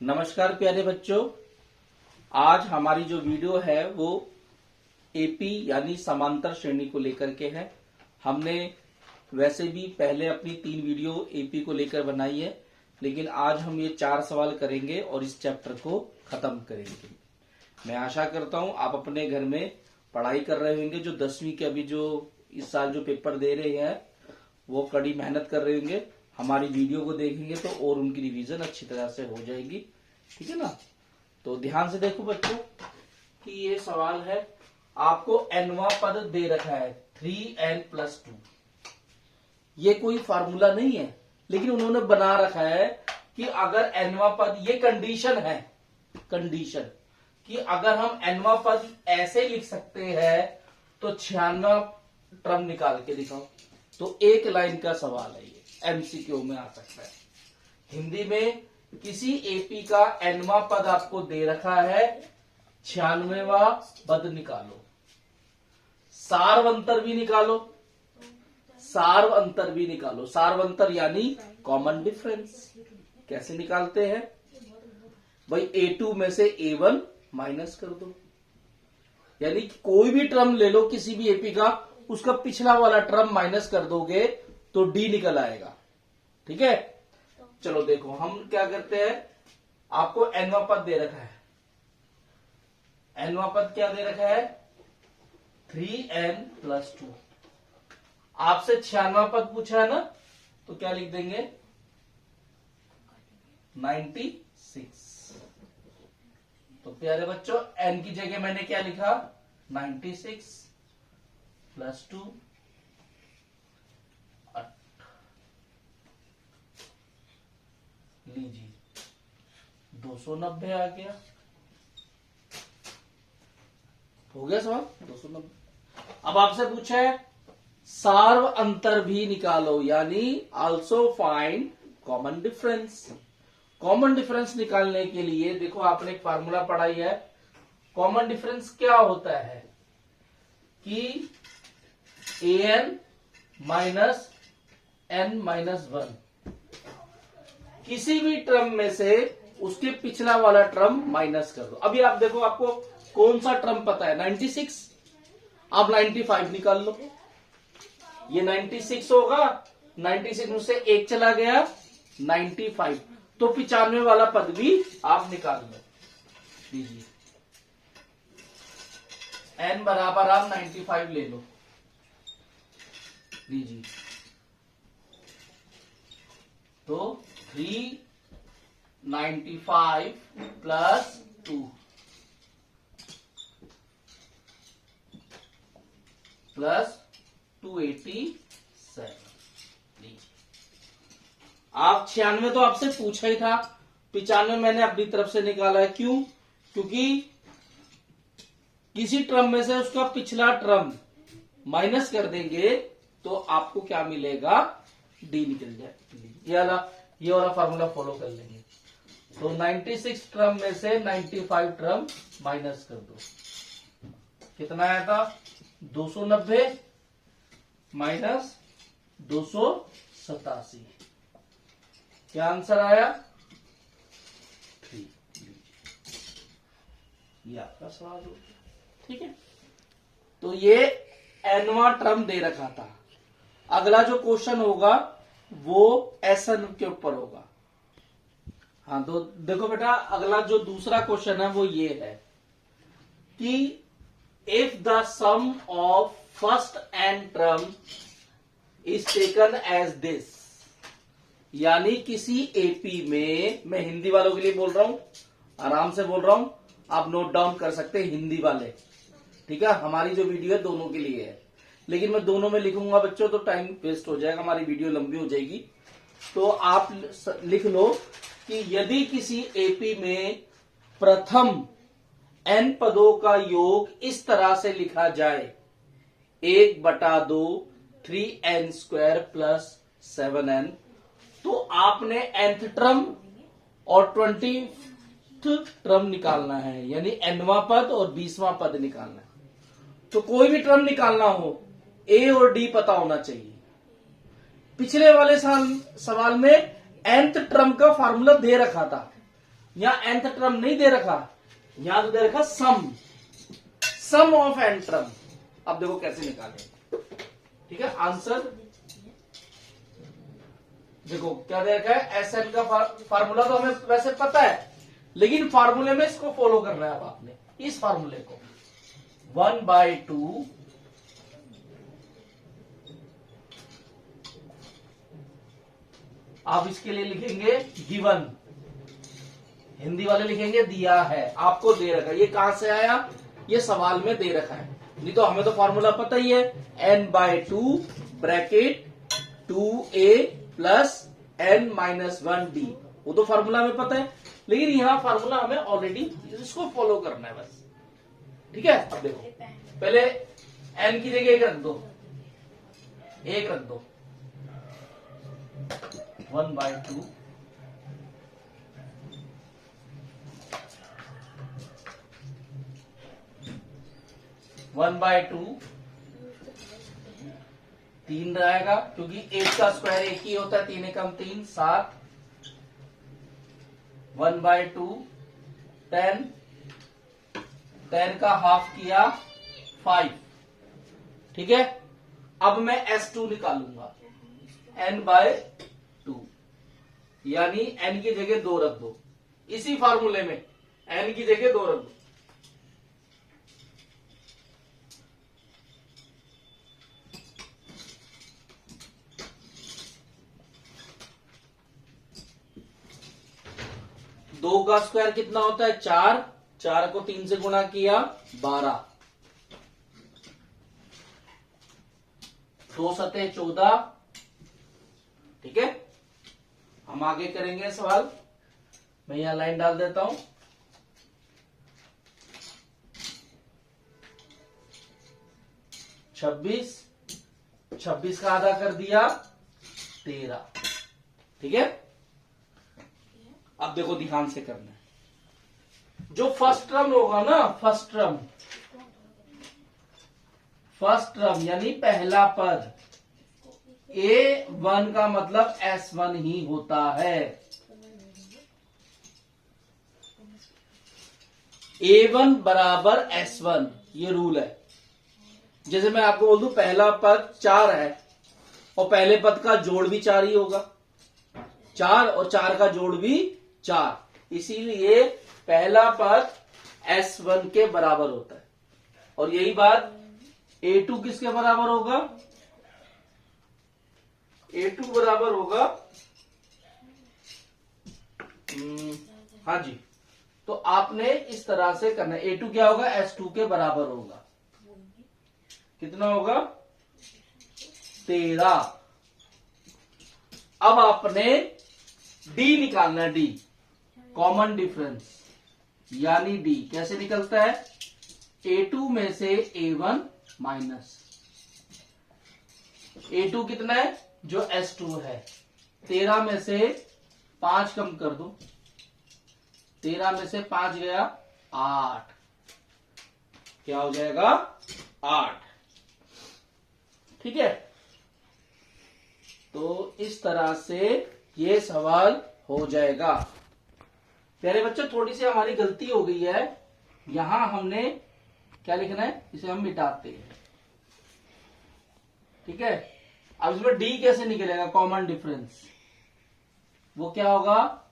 नमस्कार प्यारे बच्चों। आज हमारी जो वीडियो है वो एपी यानी समांतर श्रेणी को लेकर के है। हमने वैसे भी पहले अपनी 3 वीडियो एपी को लेकर बनाई है, लेकिन आज हम ये 4 सवाल करेंगे और इस चैप्टर को खत्म करेंगे। मैं आशा करता हूं आप अपने घर में पढ़ाई कर रहे होंगे। जो 10वीं के अभी जो इस साल जो पेपर दे रहे हैं वो कड़ी मेहनत कर रहे होंगे। हमारी वीडियो को देखेंगे तो और उनकी रिवीजन अच्छी तरह से हो जाएगी। ठीक है ना। तो ध्यान से देखो बच्चों कि ये सवाल है, आपको nवां पद दे रखा है 3n+2। ये कोई फार्मूला नहीं है, लेकिन उन्होंने बना रखा है कि अगर nवां पद, ये कंडीशन है, कंडीशन कि अगर हम nवां पद ऐसे लिख सकते हैं तो 96वां टर्म निकाल के दिखाओ। तो एक लाइन का सवाल है, ये एमसीक्यू में आ सकता है। हिंदी में किसी एपी का nवां पद आपको दे रखा है, 96वां पद निकालो। सार्वंतर भी निकालो, सार्वंतर भी निकालो। सार्वंतर यानी कॉमन डिफरेंस। कैसे निकालते हैं भाई? A2 में से A1 माइनस कर दो, यानी कि कोई भी टर्म ले लो किसी भी एपी का, उसका पिछला वाला टर्म माइनस कर दोगे तो डी निकल आएगा। ठीक है, चलो देखो हम क्या करते हैं। आपको nवां पद दे रखा है, nवां पद क्या दे रखा है? 3n+2। आपसे 96वां पद पूछा है ना, तो क्या लिख देंगे? 96। तो प्यारे बच्चों n की जगह मैंने क्या लिखा? 96 + 2 लीजिए 290 आ गया। हो गया सवाल 290। अब आपसे पूछा है सार्व अंतर भी निकालो, यानी also find common difference. Common difference निकालने के लिए देखो आपने एक फार्मूला पढ़ाई है। कॉमन डिफरेंस क्या होता है कि an माइनस n-1, किसी भी टर्म में से उसके पिछला वाला टर्म माइनस कर दो। अभी आप देखो आपको कौन सा टर्म पता है? 96। आप 95 निकाल लो। ये 96 होगा, 96 में से 1 चला गया 95, तो 95 वाला पद भी आप निकाल लो। लीजिए n बराबर आप 95 ले लो। लीजिए तो 395 + 2 + 287। आप 96 तो आपसे पूछा ही था, 95 मैंने अपनी तरफ से निकाला है। क्यों? क्योंकि किसी टर्म में से उसका पिछला टर्म माइनस कर देंगे तो आपको क्या मिलेगा? डी निकल जाए। ये वाला फार्मूला फॉलो कर लेंगे। तो 96 टर्म में से 95 टर्म माइनस कर दो। कितना आया था? 290 माइनस 287। क्या आंसर आया? 3। ये आपका सवाल हो गया। ठीक है, तो ये nवां टर्म दे रखा था। अगला जो क्वेश्चन होगा वो SN के ऊपर होगा। हाँ, तो देखो बेटा, अगला जो दूसरा क्वेश्चन है वो ये है कि if the sum of first n term is taken as this, यानी किसी एपी में, मैं हिंदी वालों के लिए बोल रहा हूं, आराम से बोल रहा हूं, आप नोट डाउन कर सकते हैं हिंदी वाले। ठीक है, हमारी जो वीडियो है दोनों के लिए है, लेकिन मैं दोनों में लिखूंगा बच्चों तो टाइम वेस्ट हो जाएगा, हमारी वीडियो लंबी हो जाएगी। तो आप लिख लो कि यदि किसी एपी में प्रथम n पदों का योग इस तरह से लिखा जाए, 1/2 3n² + 7n, तो आपने nth टर्म और 20th टर्म निकालना है, यानी nवां पद और 20वां पद निकालना है। तो कोई भी टर्म निकालना हो, a और d पता होना चाहिए। पिछले वाले सवाल में nth टर्म का फार्मूला दे रखा था, यहां nth टर्म नहीं दे रखा, यहां तो दे रखा सम ऑफ n टर्म। अब देखो कैसे निकालें। ठीक है, आंसर देखो क्या दे रखा है, Sn का फार्मूला तो हमें वैसे पता है, लेकिन फार्मूले में इसको फॉलो करना है। अब आपने इस फार्मूले को 1/2 आप इसके लिए लिखेंगे गिवन, हिंदी वाले लिखेंगे दिया है, आपको दे रखा है। ये कहां से आया, ये सवाल में दे रखा है, नहीं तो हमें तो फॉर्मूला पता ही है, n/2 bracket 2a plus n-1d, वो तो फार्मूला हमें पता है, लेकिन यहां फार्मूला हमें ऑलरेडी इसको फॉलो करना है बस। ठीक है, अब देखो पहले n की जगह 1 रख दो, 1 रख दो, 1/2 1/2 3 रहेगा, क्योंकि 1 का स्क्वायर 1 ही होता है, 3 एकम 3 7, 1/2 10 का हाफ किया 5। ठीक है, अब मैं S2 निकालूंगा n/2, यानी n की जगह 2 रख दो, इसी फार्मूले में n की जगह 2 रख दो। दो का स्क्वायर कितना होता है 4, 4 को 3 से गुणा किया 12, 2 सते 14। ठीक है, हम आगे करेंगे सवाल, मैं यहां लाइन डाल देता हूं। 26 का आधा कर दिया 13। ठीक है, अब देखो ध्यान से करना है, जो फर्स्ट टर्म होगा ना, फर्स्ट टर्म यानी पहला पद, A1 का मतलब S1 ही होता है। A1 बराबर S1, ये रूल है। जैसे मैं आपको बोल दूं पहला पद 4 है और पहले पद का जोड़ भी 4 ही होगा, 4 और 4 का जोड़ भी 4, इसीलिए पहला पद S1 के बराबर होता है। और यही बात A2 किसके बराबर होगा, A2 बराबर होगा हाँ जी, तो आपने इस तरह से करना है। A2 क्या होगा, S2 के बराबर होगा, कितना होगा 13। अब आपने D निकालना है, D कॉमन डिफरेंस, यानी D कैसे निकलता है, A2 में से A1 माइनस A2 कितना है, जो S2 है, 13 में से 5 कम कर दो, 13 में से 5 गया 8, क्या हो जाएगा 8। ठीक है, तो इस तरह से ये सवाल हो जाएगा। प्यारे बच्चों, थोड़ी सी हमारी गलती हो गई है, यहां हमने क्या लिखना है, इसे हम मिटाते हैं। ठीक है, अब इसमें डी कैसे निकलेगा, कॉमन डिफरेंस, वो क्या होगा,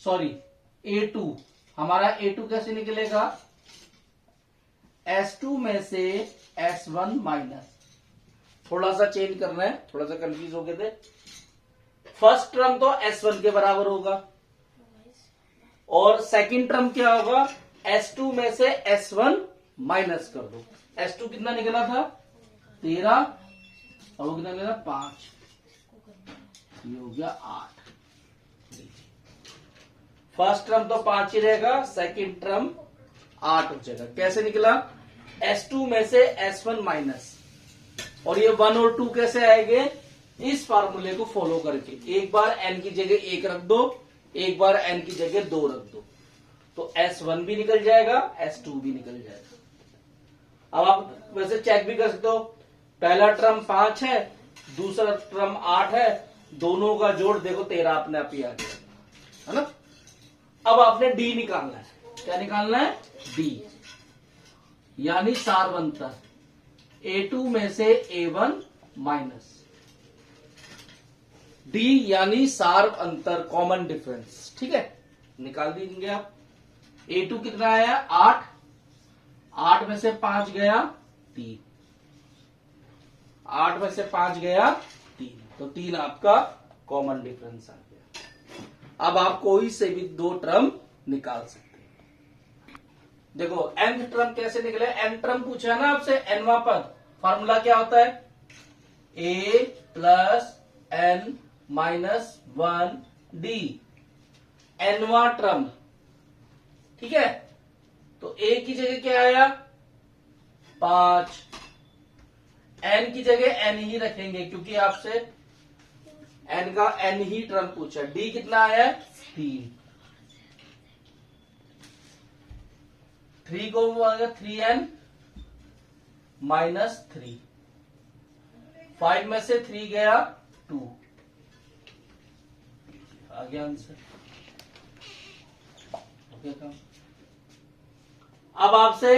सॉरी A2, हमारा A2 कैसे निकलेगा, S2 में से S1 माइनस, थोड़ा सा चेंज करना है, थोड़ा सा कंफ्यूज हो गए थे। फर्स्ट टर्म तो S1 के बराबर होगा और सेकंड टर्म क्या होगा, S2 में से S1 माइनस कर दो। S2 कितना निकला था 13 और वो कितना निकला 5, ये हो गया 8। फर्स्ट टर्म तो 5 ही रहेगा, सेकंड टर्म 8 हो जाएगा। कैसे निकला, S2 में से S1 माइनस, और ये 1 और 2 कैसे आएंगे, इस फार्मूले को फॉलो करके, एक बार n की जगह 1 रख दो, एक बार n की जगह 2 रख दो, तो S1 भी निकल जाएगा, S2 भी निकल जाएगा। अब आप वैसे चेक भी कर सकते हो, पहला टर्म 5 है, दूसरा टर्म 8 है, दोनों का जोड़ देखो 13 अपने आप ही आ गया, है ना। अब आपने डी निकालना है। क्या निकालना है? डी, यानी सार्वंतर A2 में से A1 माइनस डी, यानी सार्व अंतर, कॉमन डिफरेंस। ठीक है, निकाल दीजिए आप। A2 कितना आया? 8, 8 में से 5 गया 3, 8 में से 5 गया 3, तो 3 आपका कॉमन डिफरेंस आ गया। अब आप कोई से भी दो टर्म निकाल सकते हैं। देखो nth टर्म कैसे निकले? n टर्म पूछा ना आपसे, nवां पद, फॉर्मूला क्या होता है? a plus n minus 1 D, nवां टर्म। ठीक है, तो a की जगह क्या आया? 5, n की जगह n ही रखेंगे क्योंकि आपसे n का n ही टर्म पूछा। d कितना आया? 3, 3 को वो आ गया 3n माइनस 3, 5 में से 3 गया 2, आ गया आंसर। ओके काम। अब आपसे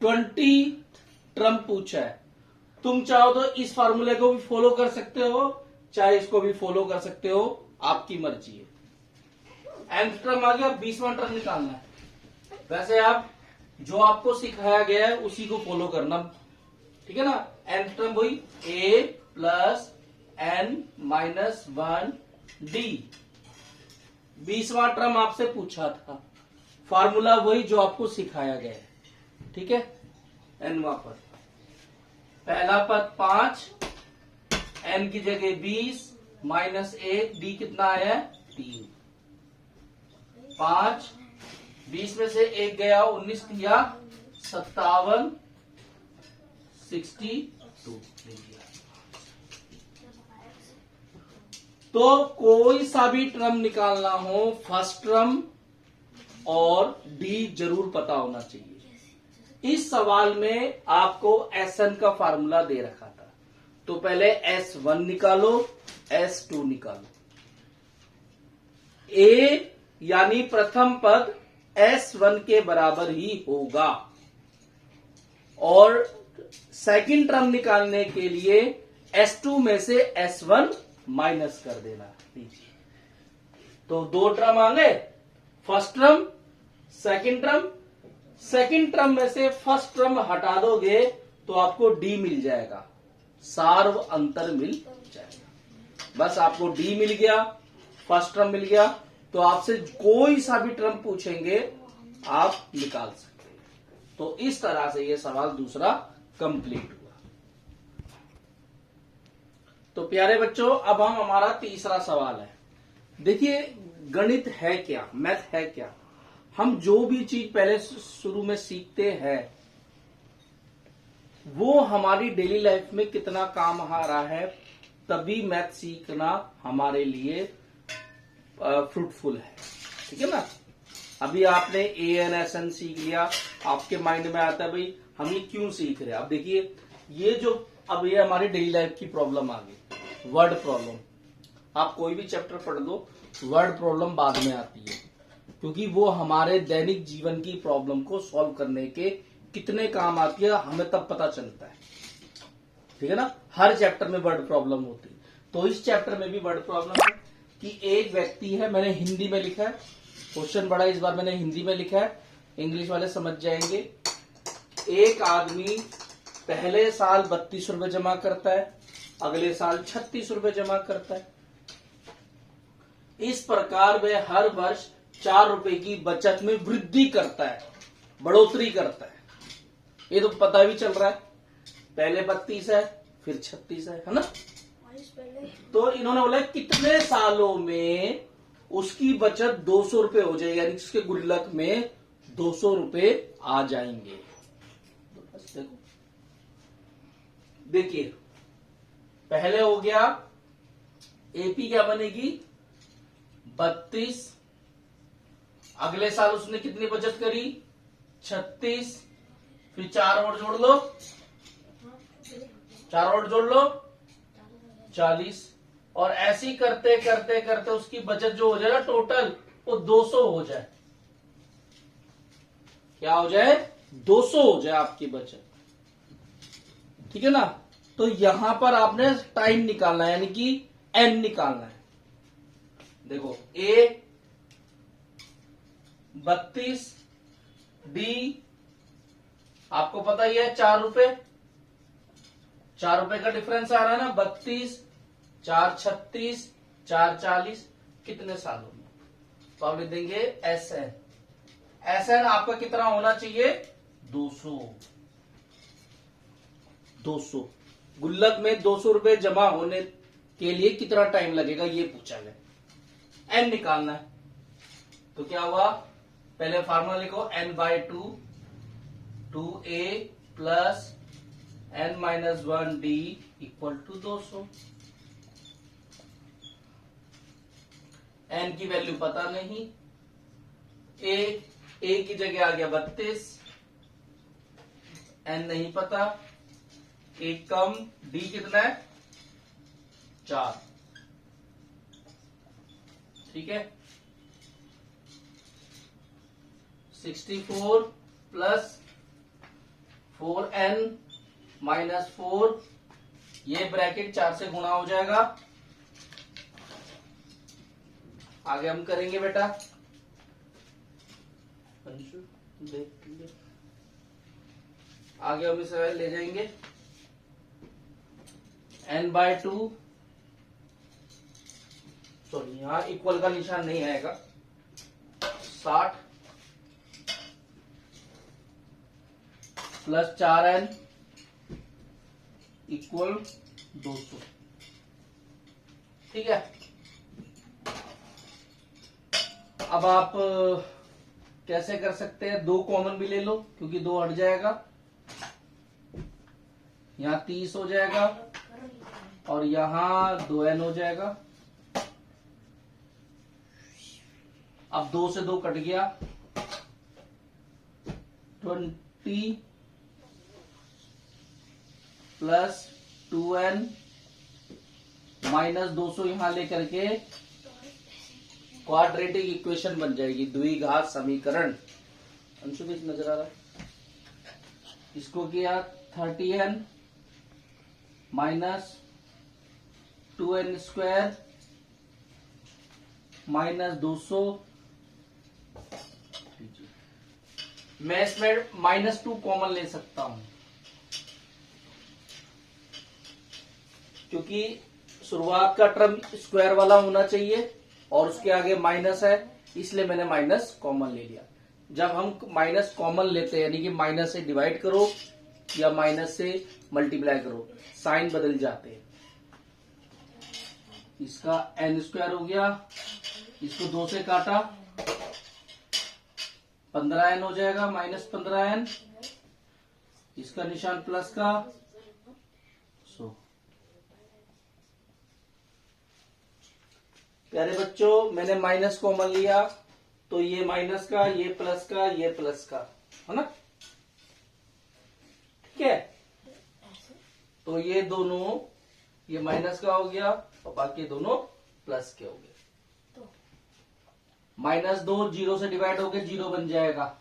20 टर्म पूछा है। तुम चाहो तो इस फार्मूले को भी फॉलो कर सकते हो, चाहे इसको भी फॉलो कर सकते हो, आपकी मर्जी है। nth टर्म आ गया, 20वां टर्म निकालना है। वैसे आप जो आपको सिखाया गया है उसी को फॉलो करना, ठीक है ना। nth टर्म वही a plus n minus 1 D, 20वां टर्म आपसे पूछा था, फार्मूला वही जो आपको सिखाया गया है। ठीक है, nवां पद, पहला पद 5, n की जगह 20 माइनस 1, डी कितना आया? 3, 5, 20 में से 1 गया 19 किया 57, 62 लीजिए। तो कोई सा भी टर्म निकालना हो, फर्स्ट टर्म और डी जरूर पता होना चाहिए। इस सवाल में आपको Sn का फार्मूला दे रखा था, तो पहले S1 निकालो, S2 निकालो। A यानी प्रथम पद S1 के बराबर ही होगा, और सेकंड टर्म निकालने के लिए S2 में से S1 माइनस कर देना। लीजिए, तो दो टर्म आ गए, first term, second term. Second term में से फर्स्ट टर्म हटा दोगे तो आपको डी मिल जाएगा, सार्व अंतर मिल जाएगा। बस आपको डी मिल गया, फर्स्ट टर्म मिल गया, तो आपसे कोई सा भी टर्म पूछेंगे आप निकाल सकते हैं। तो इस तरह से ये सवाल दूसरा कंप्लीट हुआ। तो प्यारे बच्चों, अब हम हमारा तीसरा सवाल है। देखिए, गणित है क्या, मैथ है क्या? हम जो भी चीज पहले शुरू में सीखते हैं वो हमारी डेली लाइफ में कितना काम आ रहा है, तभी मैथ सीखना हमारे लिए फ्रूटफुल है। ठीक है ना। अभी आपने ANSN सीख लिया, आपके माइंड में आता है भाई हम ये क्यों सीख रहे हैं। अब देखिए, ये जो अब ये हमारी डेली लाइफ की प्रॉब्लम आ गई, वर्ड प्रॉब्लम। आप कोई भी चैप्टर पढ़ लो, वर्ड प्रॉब्लम बाद में आती है, क्योंकि वो हमारे दैनिक जीवन की प्रॉब्लम को सॉल्व करने के कितने काम आती है हमें तब पता चलता है। ठीक है ना। हर चैप्टर में वर्ड प्रॉब्लम होती है, तो इस चैप्टर में भी वर्ड प्रॉब्लम है कि एक व्यक्ति है, मैंने हिंदी में लिखा है, क्वेश्चन बड़ा इस बार मैंने हिंदी में लिखा है, इंग्लिश वाले समझ जाएंगे। एक आदमी पहले साल 32 रुपए जमा करता है, अगले साल 36 रुपए जमा करता है। इस प्रकार वह हर वर्ष 4 रुपए की बचत में वृद्धि करता है, बढ़ोतरी करता है। ये तो पता भी चल रहा है, पहले 32 है फिर 36 है ना। तो इन्होंने बोला कितने सालों में उसकी बचत 200 रुपए हो जाएगी, यानी उसके गुल्लक में 200 रुपए आ जाएंगे। तो बस देखो, देखिए पहले हो गया एपी क्या बनेगी 32, अगले साल उसने कितनी बचत करी 36, फिर 4 और जोड़ लो, 4 और जोड़ लो 40, और ऐसी करते करते करते उसकी बचत जो हो जाए ना टोटल, वो 200 हो जाए। क्या हो जाए? 200 हो जाए आपकी बचत। ठीक है ना? तो यहां पर आपने टाइम निकालना है, यानी कि एन निकालना है। देखो ए 32, डी आपको पता ही है 4 रुपए, 4 रुपए का डिफरेंस आ रहा है ना। 32, 4 36, 4 40, कितने सालों में? तो आप लिख देंगे एस एन। एस एन आपका कितना होना चाहिए? 200। 200 गुल्लक में 200 रुपए जमा होने के लिए कितना टाइम लगेगा, ये पूछा गया। एन निकालना है। तो क्या हुआ? पहले फार्मूला लिखो, n/2 2a plus n-1d equal to 200। n की वैल्यू पता नहीं, a की जगह आ गया 32, n नहीं पता, एक कम, d कितना है? 4। ठीक है, 64 प्लस 4n माइनस 4, ये ब्रैकेट 4 से गुणा हो जाएगा। आगे हम करेंगे बेटा, आगे हम इसे ले जाएंगे। n/2, सॉरी यहां इक्वल का निशान नहीं आएगा, 60 प्लस 4n इक्वल 200। ठीक है, अब आप कैसे कर सकते हैं? 2 कॉमन भी ले लो, क्योंकि 2 हट जाएगा, यहां 30 हो जाएगा और यहां 2n हो जाएगा। अब 2 से 2 कट गया, 20 प्लस 2n माइनस 200 यहां लेकर के क्वाड्रेटिक इक्वेशन बन जाएगी, द्विघात समीकरण। अंशु भी नजर आ रहा है? इसको किया 30n minus 2n square minus 200। मैं इसमें -2 कॉमन ले सकता हूं, क्योंकि शुरुआत का टर्म स्क्वायर वाला होना चाहिए और उसके आगे माइनस है, इसलिए मैंने माइनस कॉमन ले लिया। जब हम माइनस कॉमन लेते हैं, यानी कि माइनस से डिवाइड करो या माइनस से मल्टीप्लाई करो, साइन बदल जाते हैं। इसका n स्क्वायर हो गया, इसको 2 से काटा, 15n हो जाएगा, माइनस 15n, इसका निशान प्लस का 100। प्यारे बच्चों, मैंने माइनस कॉमन लिया, तो ये माइनस का, ये प्लस का, ये प्लस का, है ना? ठीक है, तो ये दोनों, ये माइनस का हो गया और बाकी दोनों प्लस के हो गए। -2 0 से डिवाइड हो गए, 0 बन जाएगा।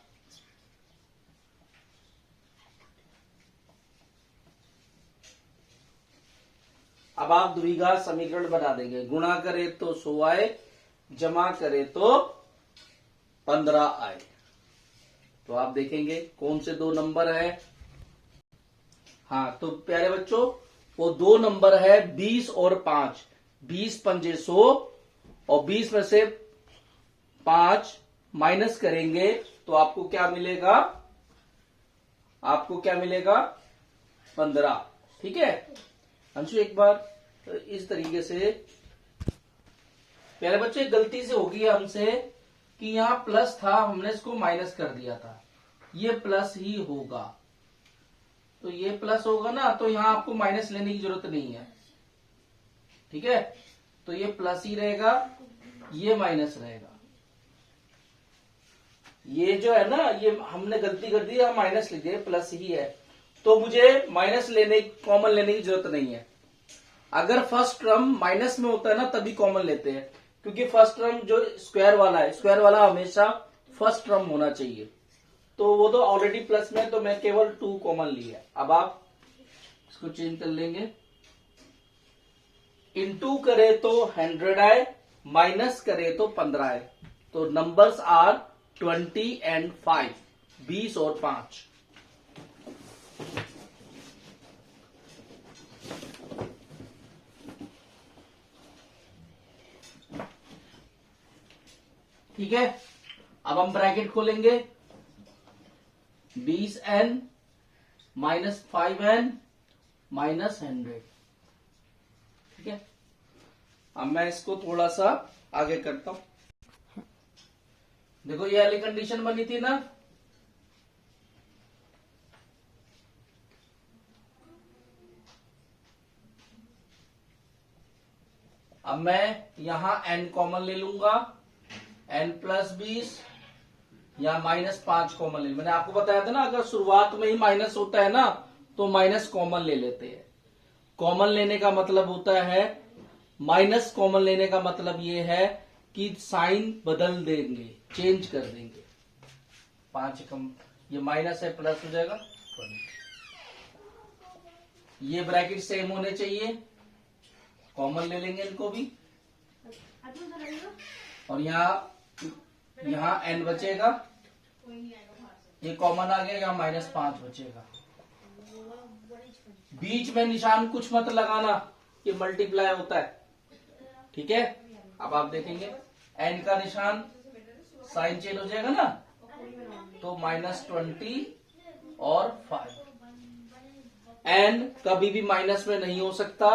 अब आप द्विघात समीकरण बना देंगे, गुणा करे तो 100 आए, जमा करे तो 15 आए। तो आप देखेंगे कौन से 2 नंबर है। हाँ, तो प्यारे बच्चों, वो 2 नंबर है 20 और 5। 20 पंजे 100 और 20 में से 5 माइनस करेंगे तो आपको क्या मिलेगा? आपको क्या मिलेगा? 15। ठीक है अंशु, एक बार इस तरीके से, प्यारे बच्चे गलती से होगी हमसे कि यहां प्लस था, हमने इसको माइनस कर दिया था, ये प्लस ही होगा। तो ये प्लस होगा ना, तो यहां आपको माइनस लेने की जरूरत नहीं है। ठीक है, तो ये प्लस ही रहेगा, ये माइनस रहेगा। ये जो है ना, ये हमने गलती कर दी, हम माइनस लिख दिए, प्लस ही है, तो मुझे माइनस लेने, कॉमन लेने की जरूरत नहीं है। अगर फर्स्ट टर्म माइनस में होता है ना तभी कॉमन लेते हैं, क्योंकि फर्स्ट टर्म जो स्क्वायर वाला है, स्क्वायर वाला हमेशा फर्स्ट टर्म होना चाहिए। तो वो तो ऑलरेडी प्लस में, तो मैं केवल 2 कॉमन लिया। अब आप इसको चेंज कर लेंगे, इनटू करे तो 100 आए, माइनस करे तो 15 आए। तो नंबर्स आर 20 एंड 5, 20 और 5। ठीक है, अब हम ब्रैकेट खोलेंगे, 20n माइनस 5n माइनस 100। ठीक है, अब मैं इसको थोड़ा सा आगे करता हूं। देखो ये वाली कंडीशन बनी थी ना, अब मैं यहां n कॉमन ले लूंगा, n प्लस 20 या माइनस 5 कॉमन ले। मैंने आपको बताया था ना, अगर शुरुआत में ही माइनस होता है ना तो माइनस कॉमन ले लेते हैं। कॉमन लेने का मतलब होता है, माइनस कॉमन लेने का मतलब ये है कि साइन बदल देंगे, चेंज कर देंगे। 5 कम, ये माइनस है प्लस हो जाएगा 20। ये ब्रैकेट सेम होने चाहिए, कॉमन ले लेंगे इनको भी, और यहाँ n बचेगा, ये कॉमन आ गया, यहाँ -5 बचेगा। बीच में निशान कुछ मत लगाना, ये मल्टीप्लाई होता है। ठीक है, अब आप देखेंगे n का निशान साइन चेंज हो जाएगा ना, तो -20 और 5। n कभी भी माइनस में नहीं हो सकता,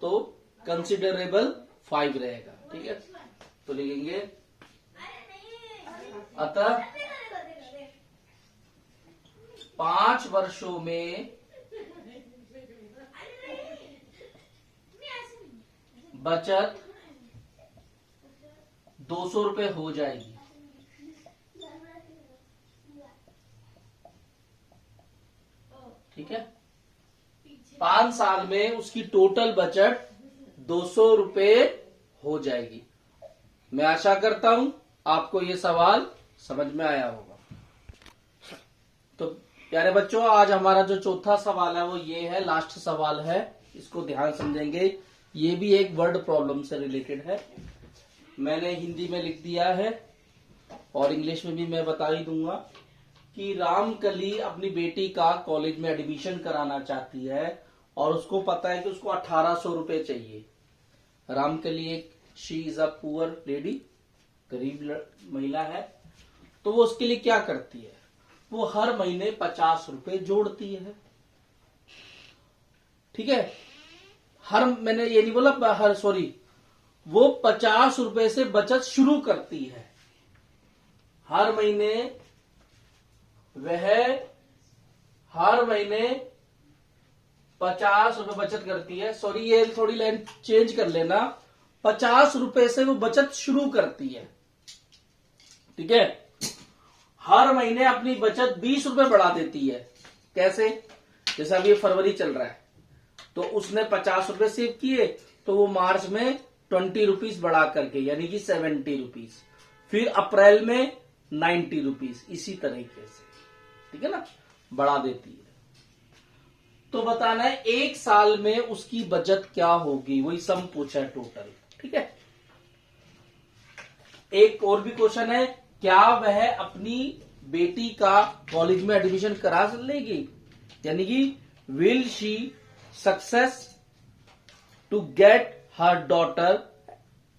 तो कंसिडरेबल 5 रहेगा। ठीक है, तो लिखेंगे अतः 5 वर्षों में बचत 200 रुपए हो जाएगी। ठीक है, 5 साल में उसकी टोटल बचत 200 रुपए हो जाएगी। मैं आशा करता हूं आपको ये सवाल समझ में आया होगा। तो प्यारे बच्चों, आज हमारा जो चौथा सवाल है वो ये है, लास्ट सवाल है, इसको ध्यान समझेंगे। ये भी एक वर्ड प्रॉब्लम से रिलेटेड है, मैंने हिंदी में लिख दिया है और इंग्लिश में भी मैं बता ही दूंगा कि रामकली अपनी बेटी का कॉलेज में एडमिशन कराना चाहती है और उसको पता है कि उसको 1800 रुपए चाहिए। रामकली एक she is a poor lady, गरीब महिला है। तो वो उसके लिए क्या करती है, वो हर महीने 50 रुपए जोड़ती है। ठीक है, मैंने ये नहीं बोला सॉरी, वो 50 रुपए से बचत शुरू करती है। हर महीने वह हर महीने 50 रुपए बचत करती है। सॉरी, ये थोड़ी लाइन चेंज कर लेना, 50 रुपए से वो बचत शुरू करती है। ठीक है, हर महीने अपनी बचत 20 रुपए बढ़ा देती है। कैसे? जैसे अभी फरवरी चल रहा है, तो उसने 50 रुपए सेव किए, तो वो मार्च में 20 रुपीज बढ़ा करके, यानी कि 70 रुपीज, फिर अप्रैल में 90 रुपीज, इसी तरीके से, ठीक है ना, बढ़ा देती है। तो बताना है एक साल में उसकी बचत क्या होगी, वही सम पूछा है टोटल। ठीक है, एक और भी क्वेश्चन है, क्या वह अपनी बेटी का कॉलेज में एडमिशन करा लेगी, यानी कि will she success to get her daughter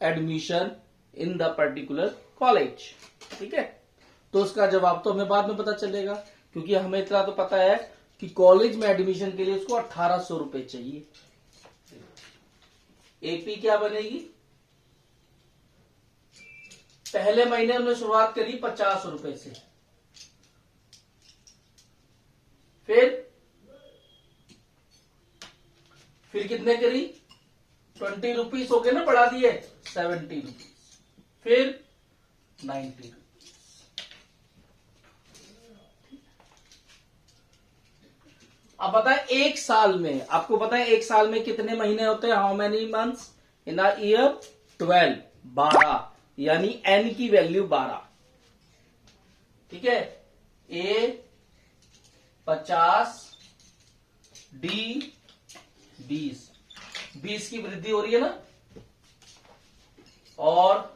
admission in the particular college. ठीक है, तो उसका जवाब तो हमें बाद में पता चलेगा, क्योंकि हमें इतना तो पता है कि कॉलेज में एडमिशन के लिए उसको 1800 रुपए चाहिए। एपी क्या बनेगी, पहले महीने उन्होंने शुरुआत करी 50 रुपए से, फिर कितने करी, 20 रुपीज हो गए ना, बढ़ा दिए 70 रुपीज, फिर 90 रुपीज। अब बताए एक साल में, आपको पता है एक साल में कितने महीने होते हैं, how many months in a year, 12, 12, यानी एन की वैल्यू 12। ठीक है, ए 50, डी 20, 20 की वृद्धि हो रही है ना। और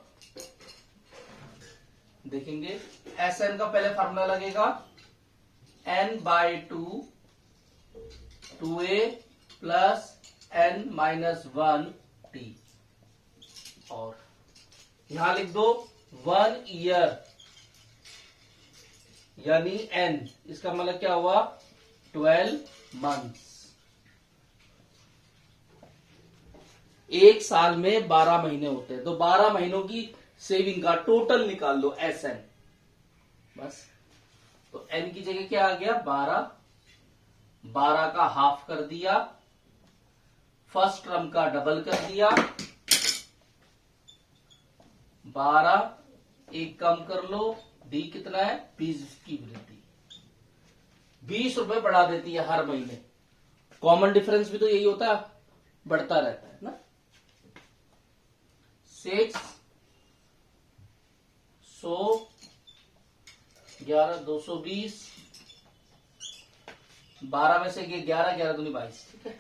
देखेंगे एस एन का पहले फार्मूला लगेगा n/2 2a plus n-1 t, और यहां लिख दो 1 ईयर यानी n, इसका मतलब क्या हुआ 12 मंथ्स। एक साल में 12 महीने होते हैं, तो 12 महीनों की सेविंग का टोटल निकाल लो एस एन, बस। तो एन की जगह क्या आ गया 12, 12 का हाफ कर दिया, फर्स्ट टर्म का डबल कर दिया, 12 एक कम कर लो, डी कितना है 20 की वृद्धि, 20 रुपए बढ़ा देती है हर महीने। कॉमन डिफरेंस भी तो यही होता है, बढ़ता रहता है ना। 6 100 11 220, 12 में से 11 11 दूनी 22, ठीक है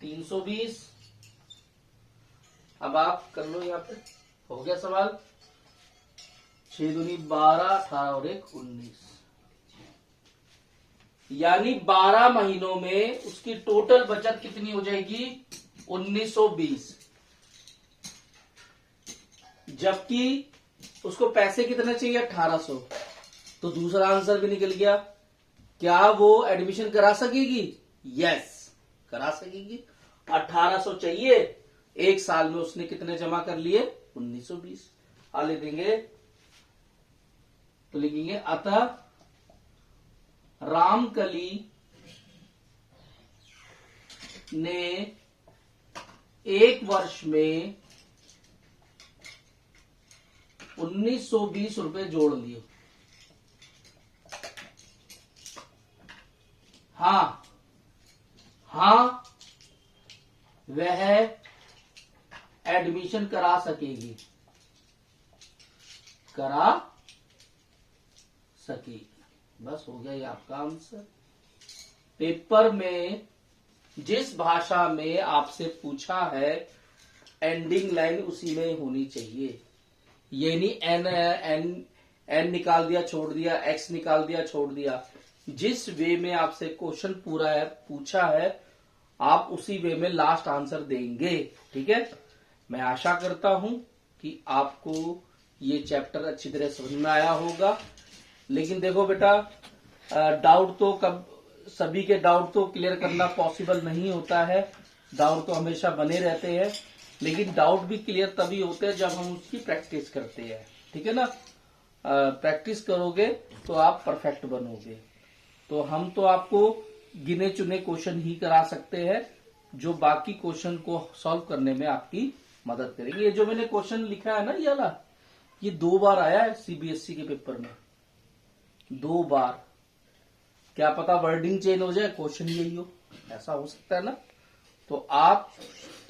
320। अब आप कर लो, यहां पे हो गया सवाल, 6 दूनी 12, 18 और 1 19, यानी 12 महीनों में उसकी टोटल बचत कितनी हो जाएगी 1920, जबकि उसको पैसे कितने चाहिए 1800। तो दूसरा आंसर भी निकल गया। क्या वो एडमिशन करा सकेगी, यस करा सकेगी। 1800 चाहिए, एक साल में उसने कितने जमा कर लिए 1920। लिख देंगे, तो लिखेंगे अतः रामकली ने एक वर्ष में 1920 रुपए जोड़ लिए। हाँ हाँ, वह एडमिशन करा सकेगी, करा सकेगी, बस हो गया ये आपका आंसर। पेपर में जिस भाषा में आपसे पूछा है एंडिंग लाइन उसी में होनी चाहिए, ये नहीं एन एन एन निकाल दिया छोड़ दिया, एक्स निकाल दिया छोड़ दिया। जिस वे में आपसे क्वेश्चन पूरा है पूछा है, आप उसी वे में लास्ट आंसर देंगे, ठीक है। मैं आशा करता हूं कि आपको ये चैप्टर अच्छी तरह समझ में आया होगा। लेकिन देखो बेटा, डाउट तो कब, सभी के डाउट तो क्लियर करना पॉसिबल नहीं होता है, डाउट तो हमेशा बने रहते हैं, लेकिन डाउट भी क्लियर तभी होते हैं जब हम उसकी प्रैक्टिस करते हैं, ठीक है ना। प्रैक्टिस करोगे तो आप परफेक्ट बनोगे। तो हम तो आपको गिने चुने क्वेश्चन ही करा सकते हैं जो बाकी क्वेश्चन को सॉल्व करने में आपकी मदद करेंगे। ये जो मैंने क्वेश्चन लिखा है ना, ये वाला, ये 2 बार आया है सीबीएसई के पेपर में, 2 बार। क्या पता वर्डिंग चेंज हो जाए, क्वेश्चन यही हो, ऐसा हो सकता है ना। तो आप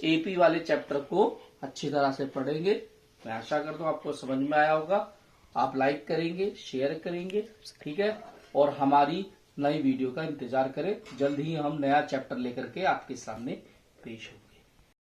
एपी वाले चैप्टर को अच्छी तरह से पढ़ेंगे। मैं आशा करता हूं आपको समझ में आया होगा। आप लाइक करेंगे, शेयर करेंगे, ठीक है, और हमारी नई वीडियो का इंतजार करें। जल्द ही हम नया चैप्टर लेकर के आपके सामने पेश होंगे।